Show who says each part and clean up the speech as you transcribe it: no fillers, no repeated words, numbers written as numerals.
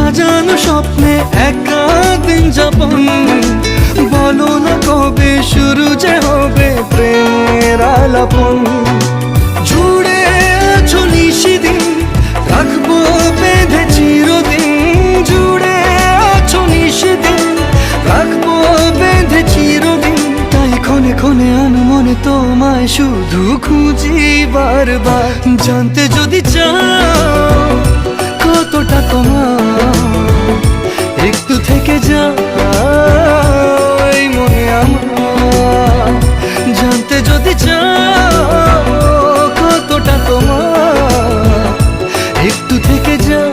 Speaker 1: সাজানো স্বপ্নে একা দিন যাপন, বলো না কবে শুরু যে হবে প্রেমের আলাপন। জুড়ে আছো নিশিদিন, রাখবো বেঁধে চিরদিন। জুড়ে আছো নিশিদিন, রাখবো বেঁধে চিরদিন। তাই ক্ষণে ক্ষণে আনমনে তোমায় শুধু খুঁজি বারবার। জানতে যদি চাও কতটা তোমার, একটু থেকে যাও এই মনে আমার। জানতে যদি চাও কতটা তোমার, একটু থেকে যাও